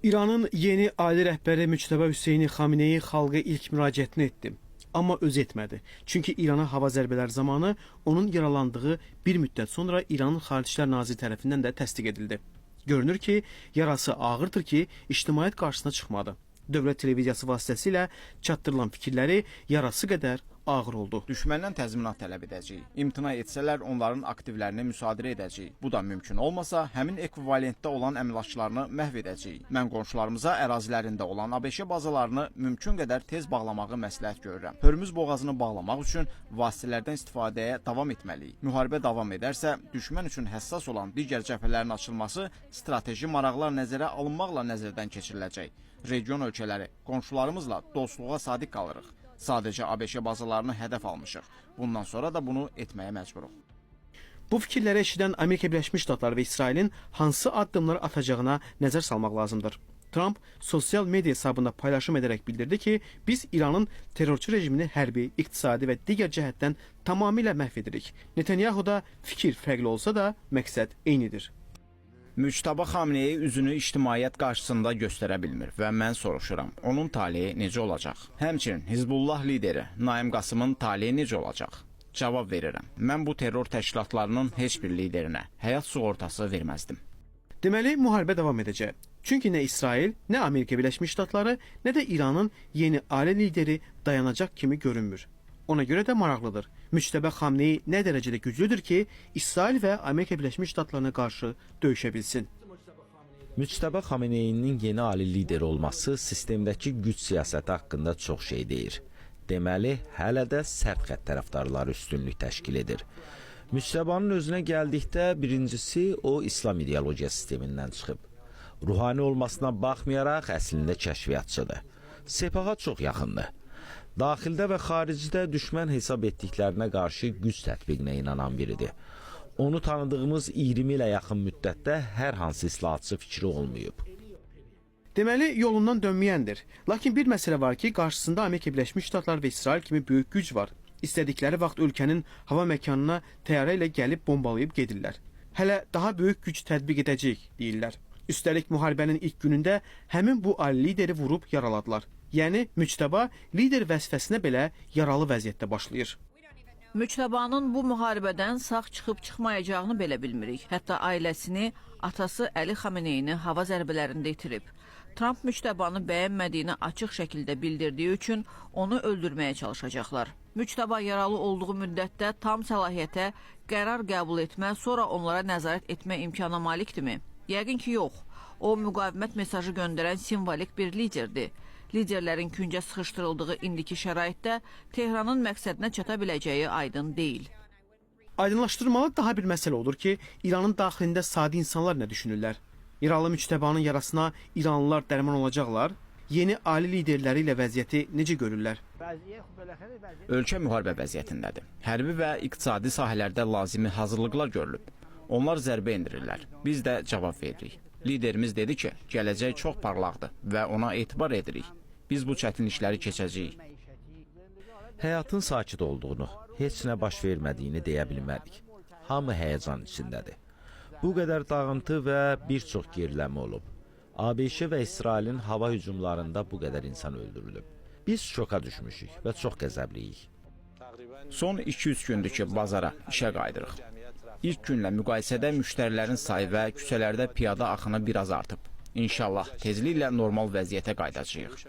İranın yeni ali rəhbəri Müçtəbə Hüseyni Xameneyi xalqa ilk müraciətini etdi. Amma öz etmədi. Çünki İrana hava zərbələri zamanı onun yaralandığı bir müddət sonra İranın Xarici İşlər Naziri tərəfindən də təsdiq edildi. Görünür ki, yarası ağırdır ki, ictimaiyyət qarşısına çıxmadı. Dövlət televiziyası vasitəsilə çatdırılan fikirləri yarası qədər ağır oldu. Düşməndən təzminat tələb edəcəyik. İmtina etsələr onların aktivlərini müsadirə edəcəyik. Bu da mümkün olmasa, həmin ekvivalentdə olan əmlaklarını məhv edəcəyik. Mən qonşularımıza ərazilərində olan ABŞ bazalarını mümkün qədər tez bağlamağı məsləhət görürəm. Hörmüz boğazını bağlamaq üçün vasitələrdən istifadəyə davam etməliyik. Müharibə davam edərsə, düşmən üçün həssas olan digər cəbhələrin açılması strateji maraqlar nəzərə alınmaqla nəzərdən keçiriləcək. Region ölkələri, qonşularımızla dostluğa sadiq qalırıq. Sadəcə ABŞ bazalarını hədəf almışıq. Bundan sonra da bunu etməyə məcburuq. Bu fikirləri eşidən Amerika Birləşmiş Ştatları və İsrailin hansı addımlar atacağına nəzər salmaq lazımdır. Trump sosial media hesabında paylaşım edərək bildirdi ki, biz İranın terrorçu rejimini hərbi, iqtisadi və digər cəhətdən tamamilə məhv edirik. Netanyahu'da fikir fərqli olsa da məqsəd eynidir. Müçtəbə Xameneyi üzünü ictimaiyyət qarşısında göstərə bilmir və mən soruşuram, onun taleyi necə olacaq? Həmçinin Hizbullah lideri Naim Qasımın taleyi necə olacaq? Cavab verirəm, mən bu terror təşkilatlarının heç bir liderinə həyat sığortası verməzdim. Deməli, müharibə davam edəcək. Çünki nə İsrail, nə Amerika Birləşmiş Ştatları, nə də İranın yeni ali lideri dayanacaq kimi görünmür. Ona görə də maraqlıdır. Müçtəbə Xameneyi nə dərəcədə güclüdür ki, İsrail və Amerika Birləşmiş Ştatlarına qarşı döyüşə bilsin. Müçtəbə Xameneyinin yeni ali lider olması sistemdəki güc siyasəti haqqında çox şey deyir. Deməli, hələ də sərt xətt tərəfdarları üstünlük təşkil edir. Müçtəbanın özünə gəldikdə birincisi o İslam ideologiya sistemindən çıxıb. Ruhani olmasına baxmayaraq əslində kəşfiyyatçıdır. Sepaha çox yaxındır. Daxildə və xaricdə düşmən hesab etdiklərinə qarşı güc tətbiqinə inanan biridir. Onu tanıdığımız 20 ilə yaxın müddətdə hər hansı islahatçı fikri olmayıb. Deməli, yolundan dönməyəndir. Lakin bir məsələ var ki, qarşısında Amerika Birləşmiş Ştatları və İsrail kimi böyük güc var. İstədikləri vaxt ölkənin hava məkanına təyyarə ilə gəlib bombalayıb gedirlər. Hələ daha böyük güc tətbiq edəcəyik, deyirlər. Üstəlik, müharibənin ilk günündə həmin bu ali lideri vurub yaraladılar. Yəni, Müçtəba lider vəzifəsinə belə yaralı vəziyyətdə başlayır. Müçtəbanın bu müharibədən sağ çıxıb çıxmayacağını belə bilmirik. Hətta ailəsini, atası Əli Xameneyini hava zərbələrində itirib. Trump Müçtəbanı bəyənmədiyini açıq şəkildə bildirdiyi üçün onu öldürməyə çalışacaqlar. Müçtəba yaralı olduğu müddətdə tam səlahiyyətə qərar qəbul etmə, sonra onlara nəzarət etmə imkana malikdirmi? Yəqin ki, yox. O, müqavimət mesajı göndərən simvolik bir liderdir. Liderlərin küncə sıxışdırıldığı indiki şəraitdə Tehranın məqsədinə çata biləcəyi aydın deyil. Aydınlaşdırmalı daha bir məsələ olur ki, İranın daxilində sadi insanlar nə düşünürlər? İranlı Müçtəbanın yarasına İranlılar dərman olacaqlar? Yeni ali liderləri ilə vəziyyəti necə görürlər? Ölkə müharibə vəziyyətindədir. Hərbi və iqtisadi sahələrdə lazımi hazırlıqlar görülüb. Onlar zərbə endirirlər. Biz də cavab veririk. Liderimiz dedi ki, gələcək çox parlaqdır və ona etibar edirik. Biz bu çətinlikləri keçəcəyik. Həyatın sakit olduğunu, heç nə baş vermədiyini deyə bilmərik. Hamı həyəcan içindədir. Bu qədər dağıntı və bir çox geriləmə olub. ABŞ və İsrailin hava hücumlarında bu qədər insan öldürülüb. Biz şoka düşmüşük və çox qəzəbliyik. Son 2-3 gündür ki, bazara, işə qayıdırıq. İlk günlə müqayisədə müştərilərin sayı və küçələrdə piyada axını biraz artıb. İnşallah tezliklə normal vəziyyətə qayıdacağıq.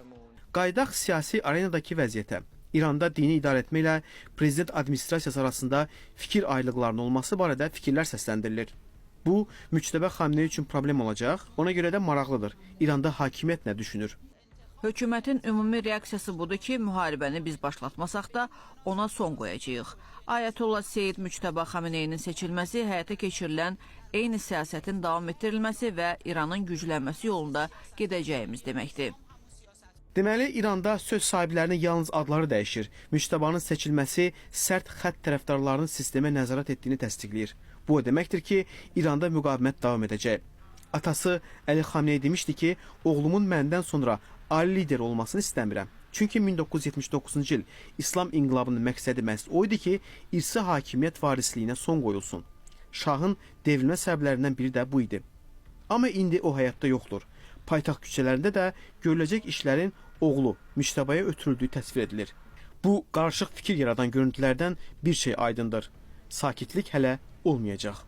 Qaydaq siyasi arenadakı vəziyyətə. İranda dini idarə etmə ilə prezident administrasiyası arasında fikir ayrılıqlarının olması barədə fikirlər səsləndirilir. Bu, Müçtəbə Xameneyi üçün problem olacaq, ona görə də maraqlıdır. İranda hakimiyyət nə düşünür? Hökumətin ümumi reaksiyası budur ki, müharibəni biz başlatmasaq da ona son qoyacağıq. Ayətullah Seyid Müçtəbə Xameneyinin seçilməsi həyata keçirilən eyni siyasətin davam etdirilməsi və İranın güclənməsi yolunda gedəcəyimiz deməkdir. Deməli, İranda söz sahiblərinin yalnız adları dəyişir. Müçtəbanın seçilməsi sərt xətt tərəfdarlarının sistemə nəzarət etdiyini təsdiqləyir. Bu o deməkdir ki, İranda müqavimət davam edəcək. Atası Əli Xameneyi demişdi ki, oğlumun məndən sonra ali lider olmasını istəmirəm. Çünki 1979-cu il İslam inqilabının məqsədi məhz o idi ki, irsi hakimiyyət varisliyinə son qoyulsun. Şahın devrilmə səbəblərindən biri də bu idi. Amma indi o həyatda yoxdur. Paytaxt küçələrində də görüləcək işlərin oğlu Müçtəbaya ötürüldüyü təsvir edilir. Bu qarışıq fikir yaradan görüntülərdən bir şey aydındır. Sakitlik hələ olmayacaq.